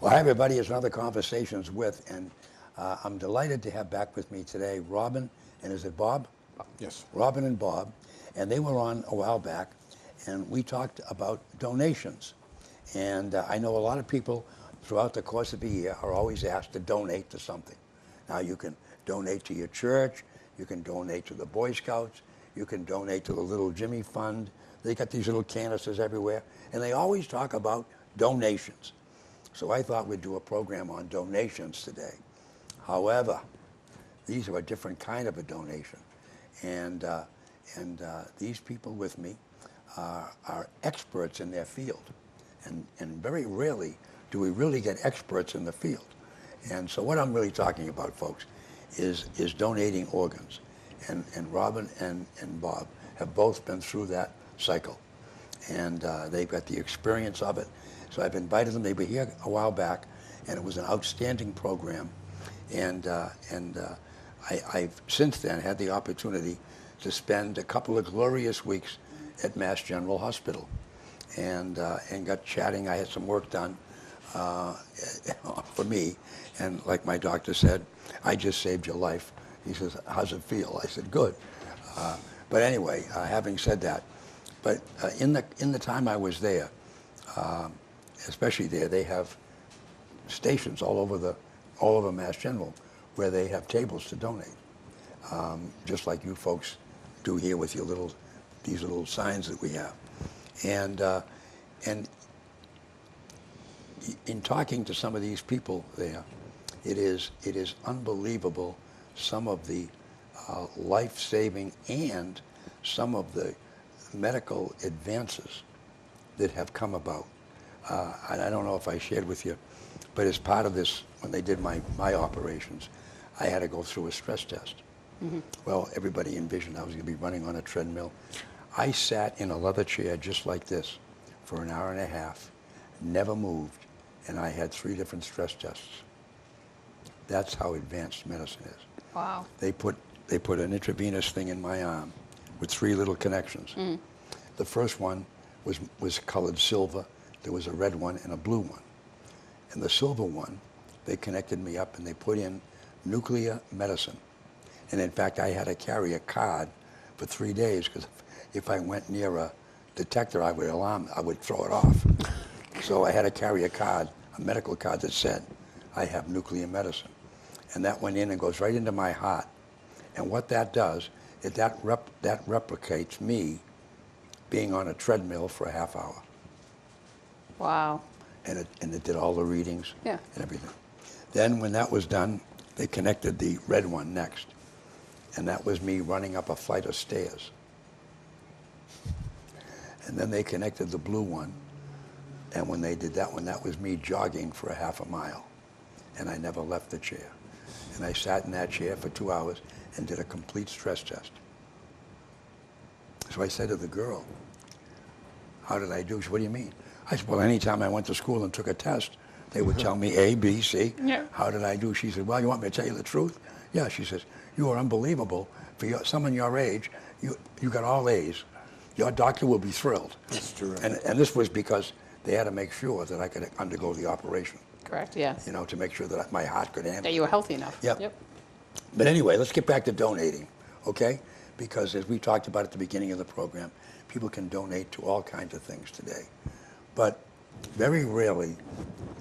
Well, hi everybody, it's another Conversations With, and I'm delighted to have back with me today Robin, and is it Bob? Yes. Robin and Bob, and they were on a while back, and we talked about donations. And I know a lot of people throughout the course of the year are always asked to donate to something. Now you can donate to your church, you can donate to the Boy Scouts, you can donate to the Little Jimmy Fund. They got these little canisters everywhere, and they always talk about donations. So I thought we'd do a program on donations today. However, these are a different kind of a donation. And these people with me are experts in their field. And very rarely do we really get experts in the field. And so what I'm really talking about, folks, is donating organs. And Robin and Bob have both been through that cycle. And they've got the experience of it. So I've invited them. They were here a while back, and it was an outstanding program. And I've since then had the opportunity to spend a couple of glorious weeks at Mass General Hospital, and got chatting. I had some work done for me, and like my doctor said, I just saved your life. He says, "How's it feel?" I said, "Good." But anyway, having said that, but in the time I was there. Especially there, they have stations all over Mass General where they have tables to donate, just like you folks do here with your these little signs that we have. And in talking to some of these people there, it is unbelievable some of the life-saving and some of the medical advances that have come about. I don't know if I shared with you, but as part of this, when they did my operations, I had to go through a stress test. Mm-hmm. Well, everybody envisioned I was going to be running on a treadmill. I sat in a leather chair just like this for an hour and a half, never moved, and I had 3 different stress tests. That's how advanced medicine is. Wow. They put an intravenous thing in my arm with 3 little connections. Mm. The first one was colored silver. There was a red one and a blue one. And the silver one, they connected me up and they put in nuclear medicine. And in fact, I had to carry a card for 3 days because if I went near a detector, I would throw it off. So I had to carry a card, a medical card that said, I have nuclear medicine. And that went in and goes right into my heart. And what that does is that replicates me being on a treadmill for a half hour. Wow. And it did all the readings. Yeah. And everything. Then when that was done, they connected the red one next. And that was me running up a flight of stairs. And then they connected the blue one. And when they did that one, that was me jogging for a half a mile. And I never left the chair. And I sat in that chair for 2 hours and did a complete stress test. So I said to the girl, how did I do? She said, what do you mean? I said, well, anytime I went to school and took a test, they would tell me A, B, C. Yeah. How did I do? She said, well, you want me to tell you the truth? Yeah, she says, you are unbelievable. For someone your age, you got all A's. Your doctor will be thrilled. That's true. And this was because they had to make sure that I could undergo the operation. Correct, yes. You know, to make sure that my heart could handle it. That you were healthy enough. Yep. But anyway, let's get back to donating, okay? Because as we talked about at the beginning of the program, people can donate to all kinds of things today. But very rarely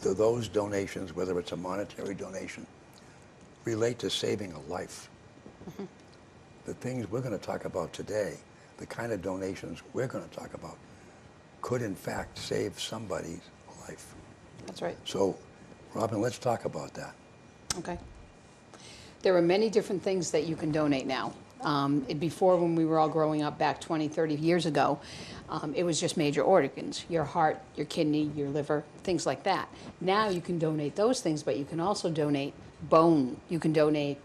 do those donations, whether it's a monetary donation, relate to saving a life. Mm-hmm. The things we're going to talk about today, the kind of donations we're going to talk about, could in fact save somebody's life. That's right. So, Robin, let's talk about that. Okay. There are many different things that you can donate now. Before, when we were all growing up back 20, 30 years ago, it was just major organs, your heart, your kidney, your liver, things like that. Now you can donate those things, but you can also donate bone. You can donate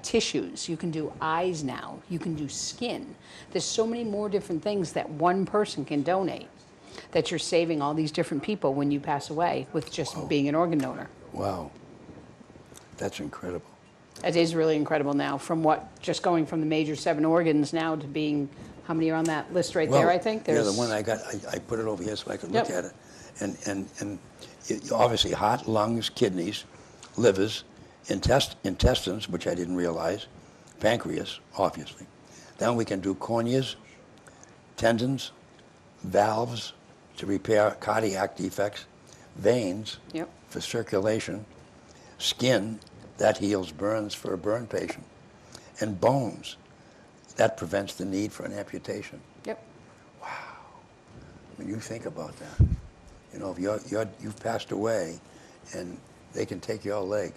tissues. You can do eyes now. You can do skin. There's so many more different things that one person can donate that you're saving all these different people when you pass away with just being an organ donor. Wow. That's incredible. It is really incredible now, from just going from the major 7 organs now to being, how many are on that list right there, I think? Yeah, the one I got, I put it over here so I could look at it. And obviously heart, lungs, kidneys, livers, intestines, which I didn't realize, pancreas, obviously. Then we can do corneas, tendons, valves to repair cardiac defects, veins Yep. for circulation, skin, that heals burns for a burn patient, and bones, that prevents the need for an amputation. Yep. When you think about that, you know, if you've passed away and they can take your leg,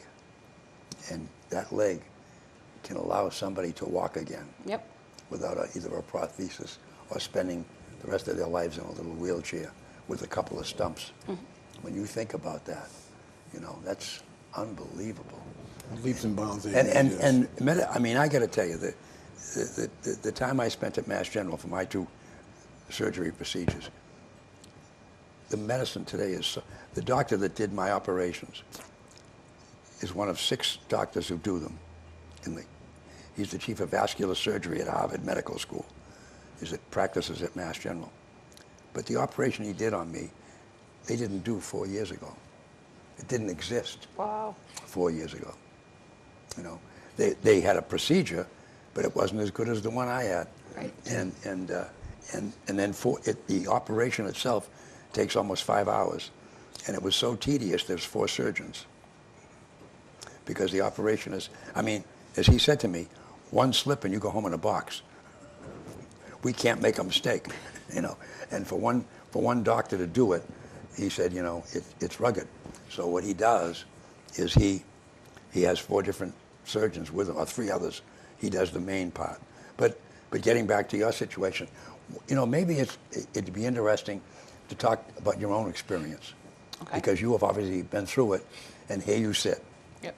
and that leg can allow somebody to walk again Yep. without either a prosthesis or spending the rest of their lives in a little wheelchair with a couple of stumps. When you think about that, you know, that's unbelievable. Leaps and bounds. I mean, I got to tell you that the time I spent at Mass General for my 2 surgery procedures, the medicine today is the doctor that did my operations is one of 6 doctors who do them. He's the chief of vascular surgery at Harvard Medical School. He practices at Mass General. But the operation he did on me, they didn't do 4 years ago. It didn't exist Wow. 4 years ago. You know, they had a procedure, but it wasn't as good as the one I had. Right. And then the operation itself takes almost 5 hours, and it was so tedious. There's 4 surgeons because the operation is. I mean, as he said to me, one slip and you go home in a box. We can't make a mistake, you know. And for one doctor to do it, he said, you know, it's rugged. So what he does is he has 4 different surgeons with him, or 3 others. He does the main part. But getting back to your situation, you know, maybe it'd be interesting to talk about your own experience. Okay. Because you have obviously been through it, and here you sit. Yep.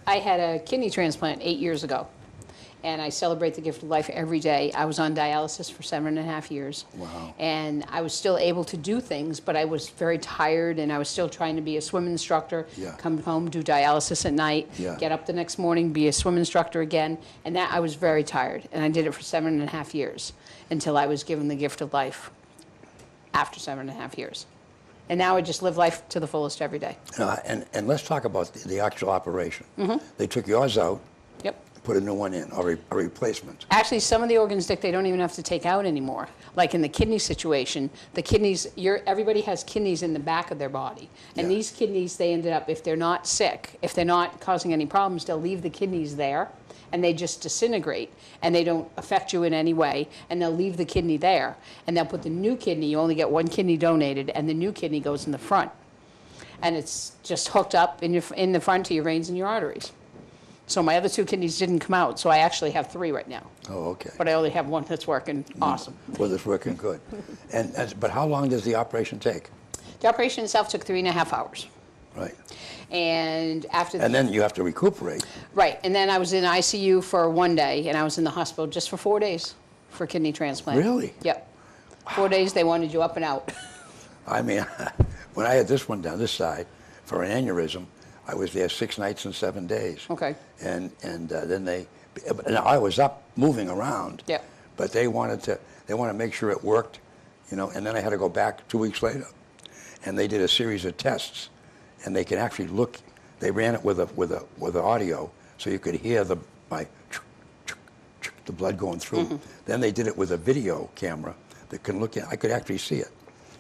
I had a kidney transplant 8 years ago, and I celebrate the gift of life every day. I was on dialysis for 7.5 years. Wow. And I was still able to do things, but I was very tired, and I was still trying to be a swim instructor, Yeah. come home, do dialysis at night, Yeah. get up the next morning, be a swim instructor again, and that I was very tired. And I did it for 7.5 years until I was given the gift of life after 7.5 years. And now I just live life to the fullest every day. And let's talk about the actual operation. Mm-hmm. They took yours out, Yep. put a new one in, or a replacement. Actually, some of the organs, Dick, they don't even have to take out anymore. Like in the kidney situation, the kidneys, everybody has kidneys in the back of their body. And Yeah. these kidneys, they ended up, if they're not sick, if they're not causing any problems, they'll leave the kidneys there, and they just disintegrate, and they don't affect you in any way, and they'll leave the kidney there. And they'll put the new kidney, you only get 1 kidney donated, and the new kidney goes in the front. And it's just hooked up in the front to your veins and your arteries. So my other 2 kidneys didn't come out, so I actually have 3 right now. Oh, okay. But I only have 1 that's working awesome. Well, it's working good. But how long does the operation take? The operation itself took 3.5 hours. Right. And after And then you have to recuperate. right, and then I was in ICU for 1 day, and I was in the hospital just for 4 days for kidney transplant. Really? Yep. 4 days, they wanted you up and out. I mean, when I had this one down this side for an aneurysm, I was there 6 nights and 7 days. Okay. And then I was up moving around. Yep. But they wanted to make sure it worked, you know. And then I had to go back 2 weeks later, and they did a series of tests, and they could actually look. They ran it with the audio, so you could hear the blood going through. Mm-hmm. Then they did it with a video camera that can look in. I could actually see it,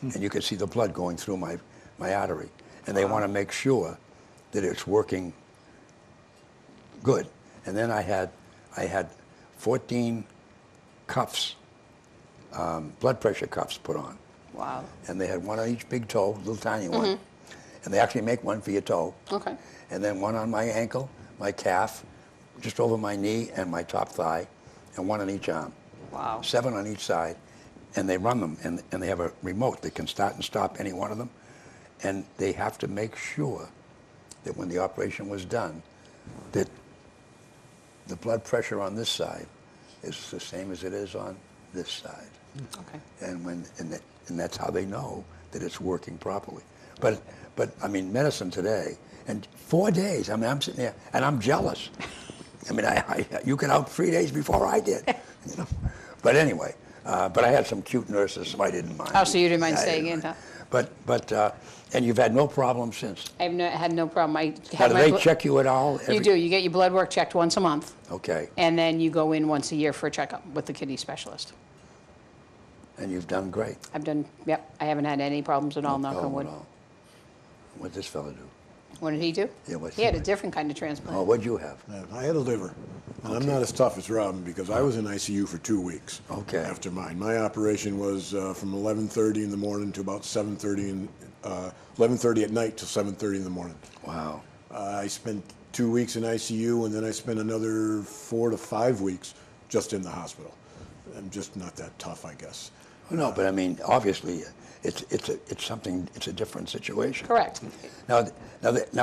and you could see the blood going through my artery. And they want to make sure that it's working good. And then I had 14 cuffs, blood pressure cuffs put on. Wow. And they had one on each big toe, little tiny one. And they actually make one for your toe. Okay. And then one on my ankle, my calf, just over my knee and my top thigh, and one on each arm. Wow. 7 on each side. And they run them, and they have a remote that can start and stop any one of them. And they have to make sure that when the operation was done, that the blood pressure on this side is the same as it is on this side. Okay. And that's how they know that it's working properly. But I mean, medicine today, and 4 days. I mean, I'm sitting there and I'm jealous. I mean, you got out 3 days before I did, you know. But anyway, but I had some cute nurses, so I didn't mind. Oh, so you didn't mind staying in, huh? And you've had no problem since. I've had no problem. I Now, had do my they blo- check you at all? You do. You get your blood work checked once a month, Okay, and then you go in once a year for a checkup with the kidney specialist. and you've done great. I've done, yep, I haven't had any problems at all, knock on Problem wood. at all. What'd this fella do? What did he do? Yeah, what's He had he a do? different kind of transplant. Oh, what'd you have? I had a liver, and I'm not as tough as Robin because I was in ICU for 2 weeks. Okay. After mine, my operation was from 11:30 in the morning to about 11:30 at night till 7:30 in the morning. Wow. I spent 2 weeks in ICU, and then I spent another 4 to 5 weeks just in the hospital. I'm just not that tough, I guess. No, but I mean, obviously, it's something. It's a different situation. Correct. Now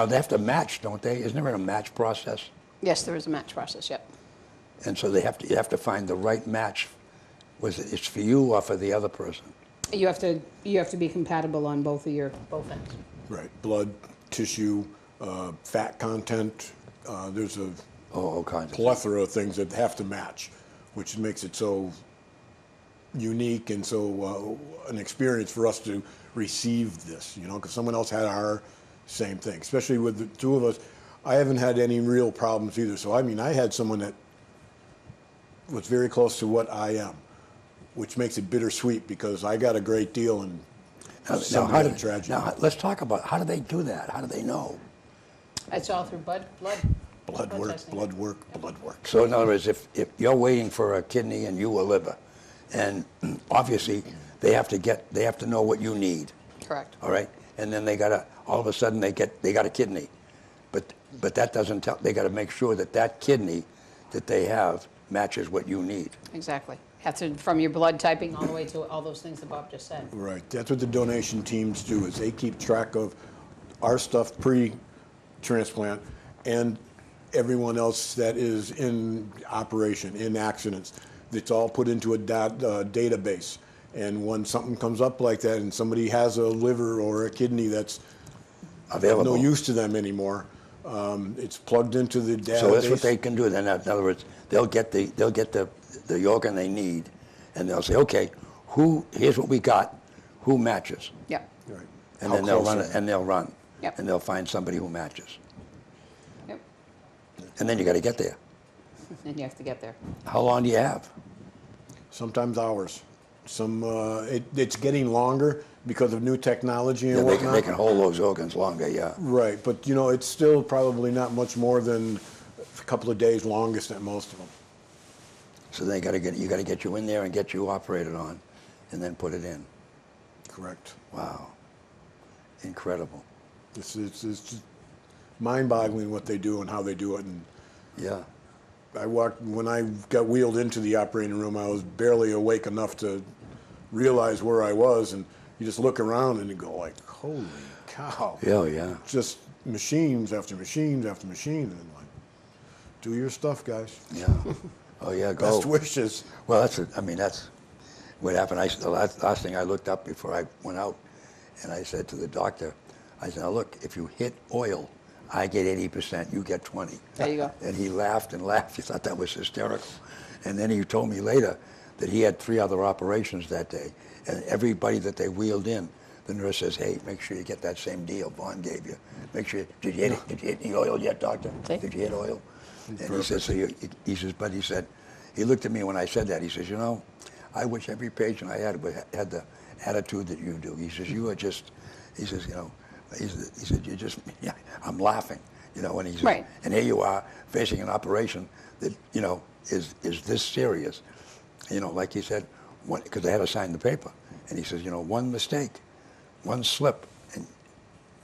they have to match, don't they? Isn't there a match process? Yes, there is a match process, yep. And so you have to find the right match. It's for you or for the other person? You have to be compatible on both ends. Right, blood, tissue, fat content. There's a All kinds of plethora of things that have to match, which makes it so unique and so an experience for us to receive this, because someone else had our same thing, especially with the two of us. I haven't had any real problems either. So, I mean, I had someone that was very close to what I am, which makes it bittersweet because I got a great deal and somebody had a tragedy. Now, let's talk about how do they do that? How do they know? It's all through blood testing. blood work. So in other words, if you're waiting for a kidney and you a liver, and obviously they have to know what you need. Correct. All right, and then all of a sudden they got a kidney, but that doesn't tell. They got to make sure that kidney that they have matches what you need. Exactly. Have to, from your blood typing all the way to all those things that Bob just said. Right. That's what the donation teams do, is they keep track of our stuff pre-transplant and everyone else that is in operation, in accidents. It's all put into a database. And when something comes up like that and somebody has a liver or a kidney that's Available. no use to them anymore, it's plugged into the database. So that's what they can do. Then, in other words, they'll get the organ they need, and they'll say, okay, here's what we got, who matches, Yep. Right. and How then they'll close run are it, they? and they'll run, Yep. and they'll find somebody who matches, Yep. and then you got to get there. And you have to get there. How long do you have? Sometimes hours. It's getting longer because of new technology and Yeah, whatnot. they can hold those organs longer. Yeah. Right, but it's still probably not much more than a couple of days longest at most of them. So you got to get you in there and get you operated on, and then put it in. Correct. Wow. Incredible. It's just mind-boggling what they do and how they do it. And Yeah. when I got wheeled into the operating room, I was barely awake enough to realize where I was, and you just look around and you go like, holy cow. Yeah. Yeah. Just machines after machines after machines, and like, do your stuff, guys. Yeah. Oh yeah. Go. Best wishes. Well, that's what happened. The last thing I looked up before I went out, and I said to the doctor, I said, now look, if you hit oil, I get 80%, you get 20. There you go. And he laughed and laughed. He thought that was hysterical. And then he told me later that he had 3 other operations that day, and everybody that they wheeled in, the nurse says, hey, make sure you get that same deal Vaughn gave you. Make sure, did you hit the oil yet, doctor? See? Did you hit oil? And he said, he said, he looked at me when I said that. He says, I wish every patient I had the attitude that you do. He says, you are just, he says, he said, you just, yeah, I'm laughing, and he said, Right. and here you are facing an operation that, is this serious. Like he said, because they had to sign the paper. And he says, one mistake, one slip, and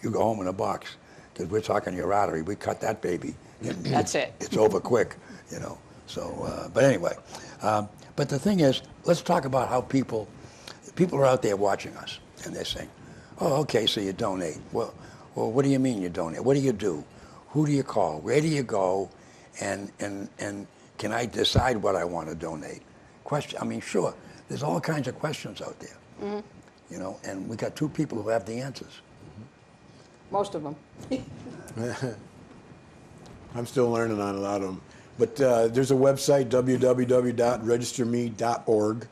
you go home in a box. Because we're talking your artery. We cut that baby. And That's it. It's over quick, So, but anyway, but the thing is, let's talk about how people are out there watching us, and they're saying, oh, okay, so you donate. Well, what do you mean you donate? What do you do? Who do you call? Where do you go? And can I decide what I want to donate? Sure, there's all kinds of questions out there, and we got 2 people who have the answers. Most of them. I'm still learning on a lot of them. But there's a website, www.registerme.org.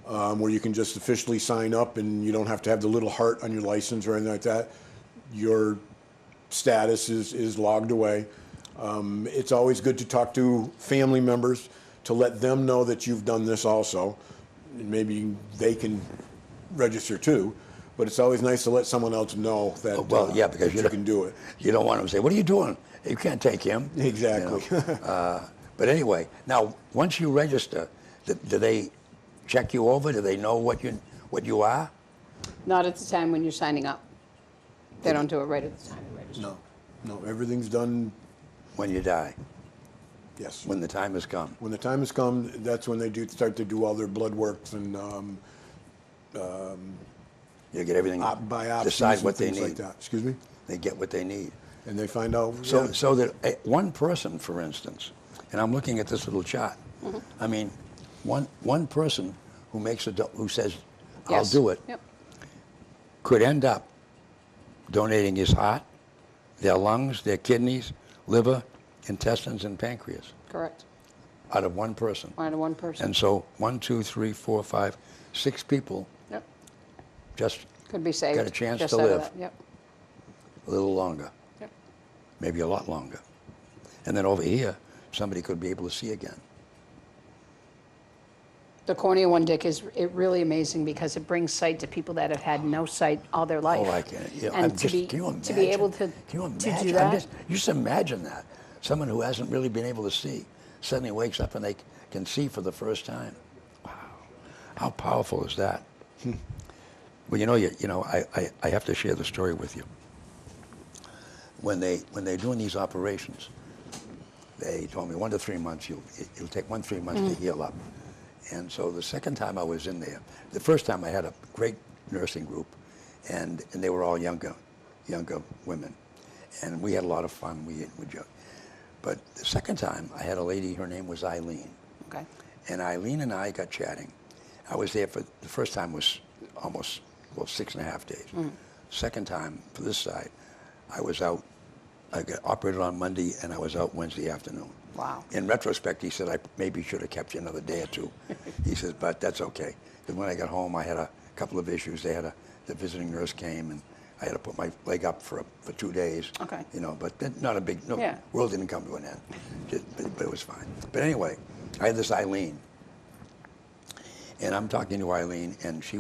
where you can just officially sign up and you don't have to have the little heart on your license or anything like that. Your status is logged away. It's always good to talk to family members to let them know that you've done this also. And maybe they can register too, but it's always nice to let someone else know that, because that you can do it. You don't want them to say, "What are you doing? You can't take him." Exactly. You know? But anyway, now once you register, do they check you over? Do they know what you are? Not at the time when you're signing up. They don't do it right at the time you register. No, everything's done. When you die, Yes. when the time has come. When the time has come, that's when they start to do all their blood works and You get everything. biopsies Decide and what they things like need. that. Excuse me? They get what they need. And they find out. So, yeah. so that one person, for instance, and I'm looking at this little chart. I mean, one person who says, "I'll Yes. do it," Yep. could end up donating his heart, their lungs, their kidneys, liver, intestines, and pancreas Correct. out of one person. Out of one person. And so 1, 2, 3, 4, 5, 6 people Yep. just Could be saved. Got a chance just to out of live. that. Yep. a little longer, Yep. maybe a lot longer. And then over here, somebody could be able to see again. The cornea one, Dick, is really amazing because it brings sight to people that have had no sight all their life. Oh, I can. You know, And I'm to just, be can you imagine? to be able to Can you to imagine? do that. Just imagine that. Someone who hasn't really been able to see suddenly wakes up and they can see for the first time. Wow. How powerful is that? Well, I have to share the story with you. When they're doing these operations, they told me 1 to 3 months, it'll take 1 to 3 months to heal up. And so the second time I was in there, the first time I had a great nursing group, and they were all younger women, and we had a lot of fun. We joked. But the second time, I had a lady. Her name was Eileen, Okay. and Eileen and I got chatting. I was there for the first time was almost 6.5 days. Second time for this side, I was out. I got operated on Monday, and I was out Wednesday afternoon. Wow. In retrospect, he said, I maybe should have kept you another day or two. He says, but that's okay. Because when I got home, I had a couple of issues. The visiting nurse came, and I had to put my leg up for 2 days. Okay. But not a big, Yeah. world didn't come to an end. But it was fine. But anyway, I had this Eileen. And I'm talking to Eileen, and she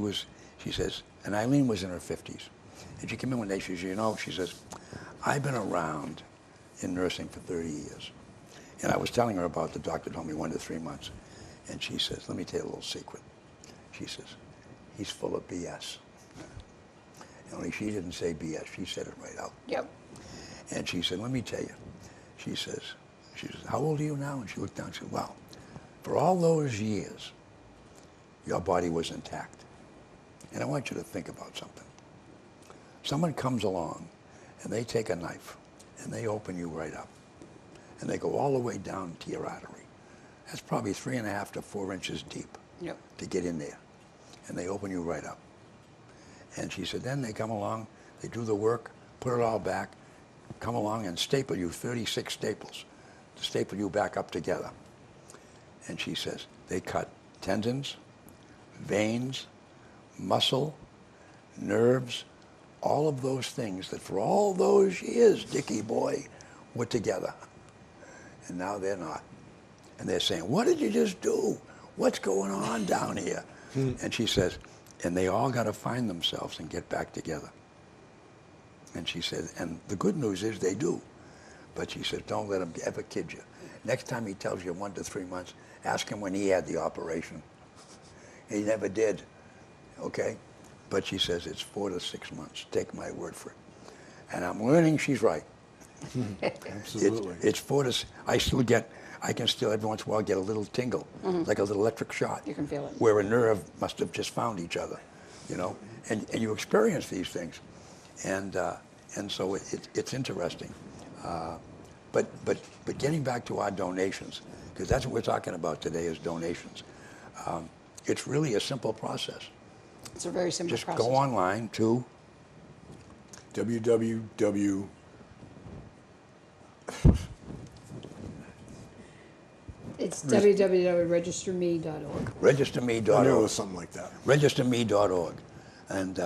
says, and Eileen was in her 50s. And she came in one day, she says, she says, I've been around in nursing for 30 years. And I was telling her about the doctor told me 1 to 3 months. And she says, let me tell you a little secret. She says, he's full of BS. Only she didn't say BS, she said it right out. Yep. And she said, let me tell you. She says, how old are you now? And she looked down and said, well, for all those years, your body was intact. And I want you to think about something. Someone comes along and they take a knife and they open you right up. And they go all the way down to your artery. That's probably 3.5 to 4 inches deep Yep. to get in there. And they open you right up. And she said, then they come along, they do the work, put it all back, come along and staple you, 36 staples, to staple you back up together. And she says, they cut tendons, veins, muscle, nerves, all of those things that for all those years, Dickie boy, were together. And now they're not. And they're saying, what did you just do? What's going on down here? And she says, and they all got to find themselves and get back together. And she said, and the good news is they do. But she said, don't let him ever kid you. Next time he tells you 1 to 3 months, ask him when he had the operation. He never did, okay? But she says it's 4 to 6 months. Take my word for it. And I'm learning she's right. Absolutely. It's 4 to. I can still every once in a while get a little tingle, like a little electric shot. You can feel it. Where a nerve must have just found each other, and you experience these things, and so it's interesting. But getting back to our donations, because that's what we're talking about today is donations. It's really a simple process. It's a very simple Just process. go online to www. It's www.registerme.org. I knew it Registerme.org. was something like that. Registerme.org. And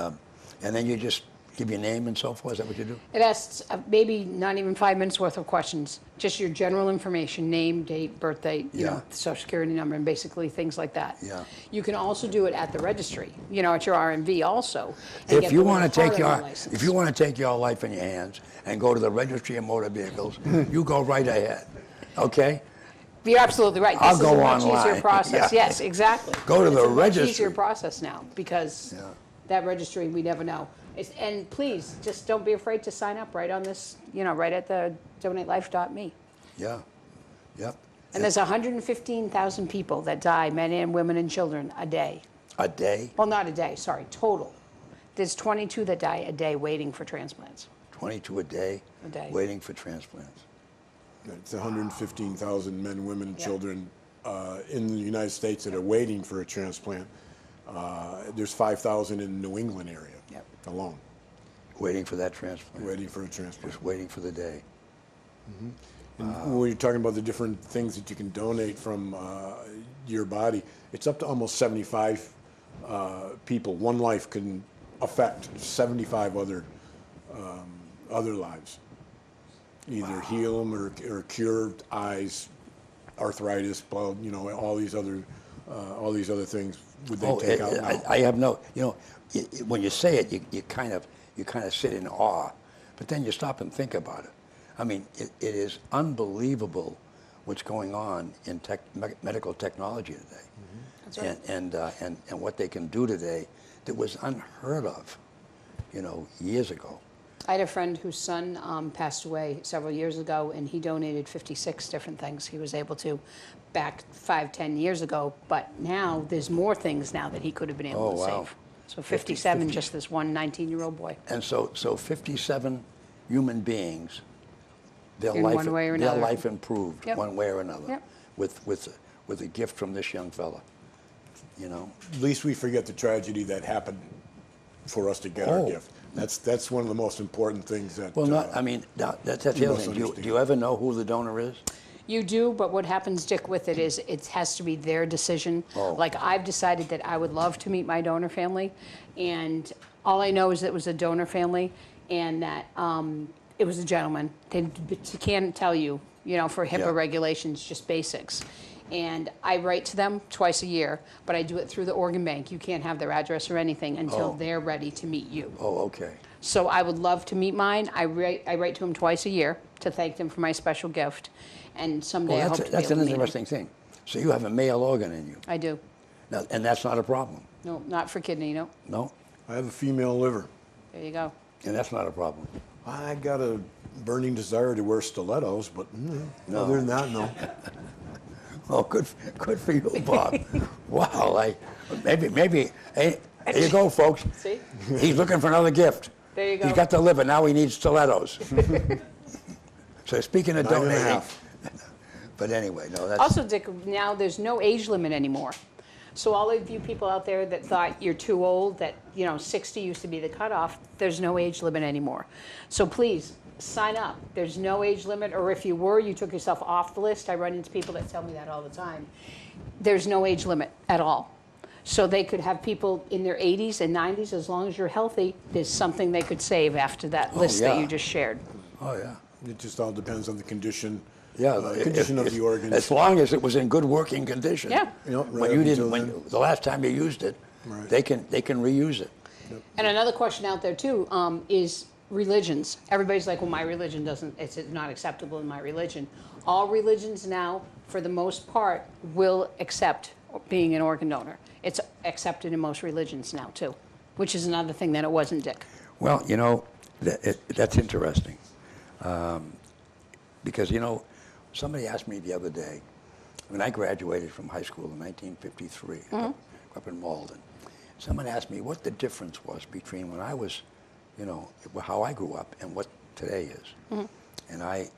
then you just give your name and so forth. Is that what you do? It asks maybe not even 5 minutes worth of questions, just your general information, name, date, birthday, you Yeah. know, social security number, and basically things like that. Yeah. You can also do it at the registry, you know, at your RMV also. and If get you the want to little take heart on your license. if you want to take your life in your hands and go to the Registry of Motor Vehicles, you go right ahead. Okay? You're absolutely right. I'll This go is a much online. easier process. Yeah. Yes, exactly. Go to It's the a much registry. easier process now because Yeah. that registry, we never know. And please, just don't be afraid to sign up right on this, you know, right at the donatelife.me. Yeah. Yep. And there's 115,000 people that die, men and women and children, a day. A day, Well, not a day, sorry, total. There's 22 that die a day waiting for transplants. 22 a day, A day. waiting for transplants. It's 115,000 men, women, and Yeah. children in the United States that are waiting for a transplant. There's 5,000 in the New England area Yep. alone, Waiting for that transplant. waiting for a transplant. Just waiting for the day. And when you're talking about the different things that you can donate from your body, it's up to almost 75 people. One life can affect 75 other lives. Either heal them or cure eyes, arthritis, blood, you know, all these other things would they take out now. I have no, you know, when you say it, you kind of sit in awe, but then you stop and think about it. I mean, it is unbelievable what's going on in medical technology today, That's right. and what they can do today that was unheard of, you know, years ago. I had a friend whose son passed away several years ago, and he donated 56 different things he was able to back 5-10 years ago. But now there's more things now that he could have been able Oh, to wow. save. So 57, just this one 19-year-old boy. And so 57 human beings, their In life, one way or their another. life improved Yep. one way or another Yep. with a gift from this young fella, you know. At least we forget the tragedy that happened for us to get our Oh. gift. That's one of the most important things that. Well, I mean, that's the you other must thing. Do understand. you ever know who the donor is? You do, but what happens, Dick, with it is it has to be their decision. Oh. Like, I've decided that I would love to meet my donor family, and all I know is that it was a donor family, and that it was a gentleman. They can't tell you, you know, for HIPAA Yeah. regulations, just basics. And I write to them twice a year, but I do it through the organ bank. You can't have their address or anything until Oh. they're ready to meet you. Oh, okay. So I would love to meet mine. I write to him twice a year to thank them for my special gift, and someday I Well, hope to be that's able an to meet him. interesting thing. So you have a male organ in you, I do. now, and that's not a problem, No, not for kidney, no. no? I have a female liver. There you go. And that's not a problem. I got a burning desire to wear stilettos, but No. other than that, no. Oh, good for you, Bob. Wow, maybe. Hey, there you go, folks. See? He's looking for another gift. There you go. He's got the liver. Now he needs stilettos. So speaking of 9.5. donating, but anyway, no, that's Also, Dick, now there's no age limit anymore. So all of you people out there that thought you're too old, that, you know, 60 used to be the cutoff, there's no age limit anymore. So please, sign up. There's no age limit, or if you were, you took yourself off the list. I run into people that tell me that all the time. There's no age limit at all. So they could have people in their 80s and 90s, as long as you're healthy, there's something they could save after that list that yeah. you just shared. oh yeah, It just all depends on the condition. yeah. Condition of the organs. As long as it was in good working condition. Yeah. You know, When right you up didn't, until when then. the last time you used it, Right. they can reuse it. And another question out there too is religions. Everybody's like, well, my religion it's not acceptable in my religion. All religions now, for the most part, will accept being an organ donor. It's accepted in most religions now too, which is another thing that it wasn't, Dick. Well, you know, that's interesting. Because, you know, somebody asked me the other day, when I graduated from high school in 1953, up in Malden, someone asked me what the difference was between when I was, you know, how I grew up and what today is. And I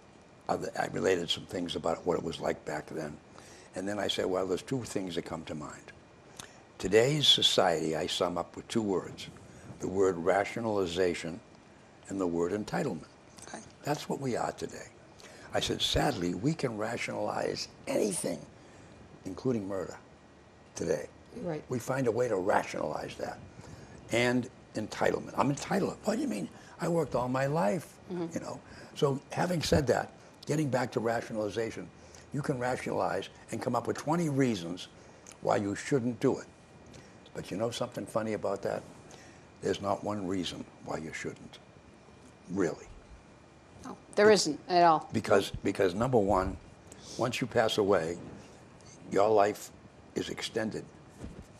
related some things about what it was like back then. And then I said, well, there's two things that come to mind. Today's society, I sum up with two words, the word rationalization and the word entitlement. That's what we are today. I said, sadly, we can rationalize anything including murder, today. Right. We find a way to rationalize that. And entitlement. I'm entitled. What do you mean? I worked all my life, you know. So having said that, getting back to rationalization, you can rationalize and come up with 20 reasons why you shouldn't do it. But you know something funny about that? There's not one reason why you shouldn't. Really. No, there isn't at all. Because number one, once you pass away, your life is extended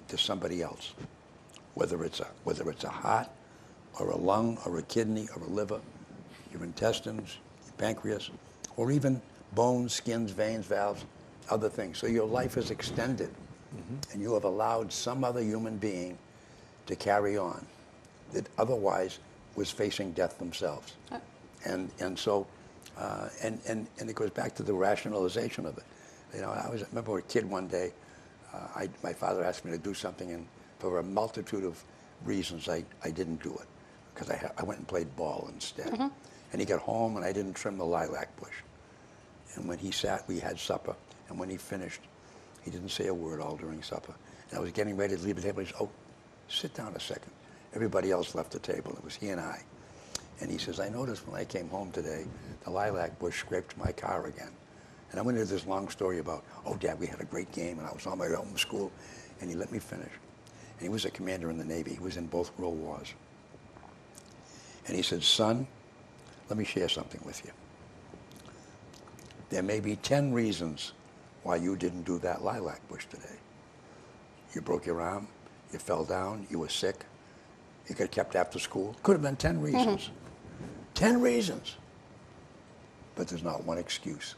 to somebody else. Whether it's a heart or a lung or a kidney or a liver, your intestines, your pancreas, or even bones, skins, veins, valves, other things. So your life is extended, and you have allowed some other human being to carry on that otherwise was facing death themselves. And so it goes back to the rationalization of it. You know, I remember a kid one day, my father asked me to do something, and for a multitude of reasons, I didn't do it, because I went and played ball instead. And he got home, and I didn't trim the lilac bush. And when he sat, we had supper, and when he finished, he didn't say a word all during supper. And I was getting ready to leave the table. He said, "Oh, sit down a second." Everybody else left the table. It was he and I. And he says, "I noticed when I came home today, the lilac bush scraped my car again." And I went into this long story about, "Oh, Dad, we had a great game, and I was on my way home from school." And he let me finish. And he was a commander in the Navy. He was in both World Wars. And he said, "Son, let me share something with you. There may be 10 reasons why you didn't do that lilac bush today. You broke your arm, you fell down, you were sick, you got kept after school. Could have been 10 reasons. 10 reasons. But there's not one excuse.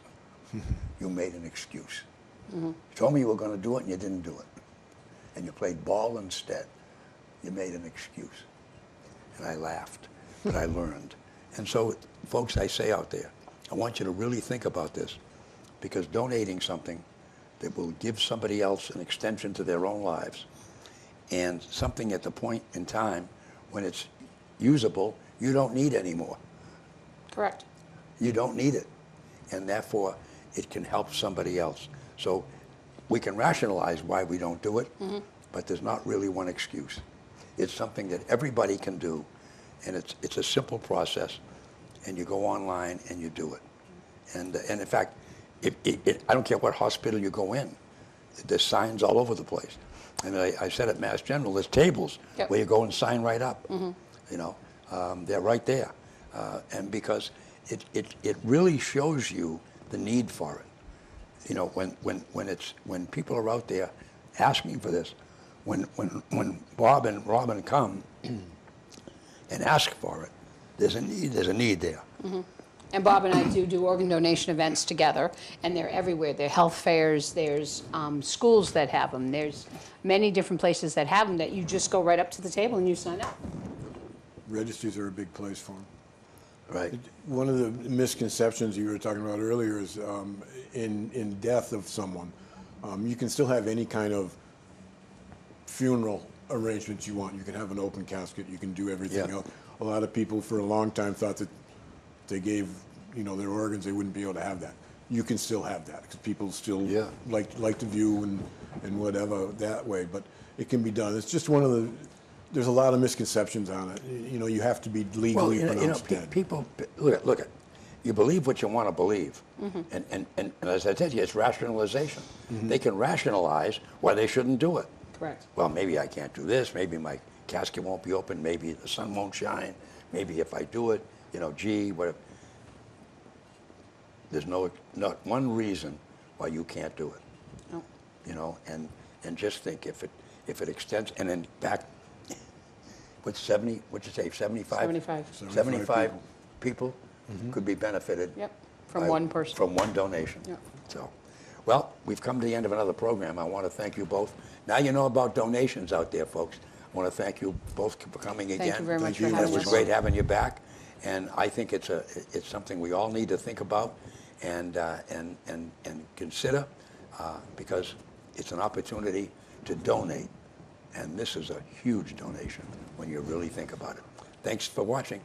You made an excuse. You told me you were going to do it, and you didn't do it. And you played ball instead. You made an excuse." And I laughed, but I learned. And so, folks, I say out there, I want you to really think about this, because donating something that will give somebody else an extension to their own lives, and something at the point in time when it's usable, you don't need anymore. Correct. You don't need it. And therefore, it can help somebody else. So we can rationalize why we don't do it, but there's not really one excuse. It's something that everybody can do, and it's a simple process, and you go online and you do it. And in fact, I don't care what hospital you go in, there's signs all over the place. And I said at Mass General, there's tables where you go and sign right up. You know, they're right there. And because it really shows you the need for it. You know, when people are out there asking for this, when Bob and Robin come and ask for it, there's a need there. And Bob and I do organ donation events together, and they're everywhere. There are health fairs, there's schools that have them, there's many different places that have them that you just go right up to the table and you sign up. Registries are a big place for them. Right. One of the misconceptions you were talking about earlier is in death of someone, you can still have any kind of funeral arrangements you want. You can have an open casket. You can do everything else. A lot of people for a long time thought that they gave, you know, their organs, they wouldn't be able to have that. You can still have that because people still like to view and whatever that way. But it can be done. It's just one of the. There's a lot of misconceptions on it. You know, you have to be legally pronounced dead. People look at. You believe what you want to believe, and as I said to you, it's rationalization. They can rationalize why they shouldn't do it. Correct. Well, maybe I can't do this. Maybe my casket won't be open. Maybe the sun won't shine. Maybe if I do it, you know, gee, what? There's not one reason why you can't do it. No. You know, and just think if it extends, and in fact, what'd you say, 75? 75. 75 people could be benefited. Yep, from one person. From one donation. Yep. So, well, we've come to the end of another program. I want to thank you both. Now you know about donations out there, folks. I want to thank you both for coming again. Thank you very much for It having was us. great having you back, and I think it's something we all need to think about and consider because it's an opportunity to donate, and this is a huge donation when you really think about it. Thanks for watching.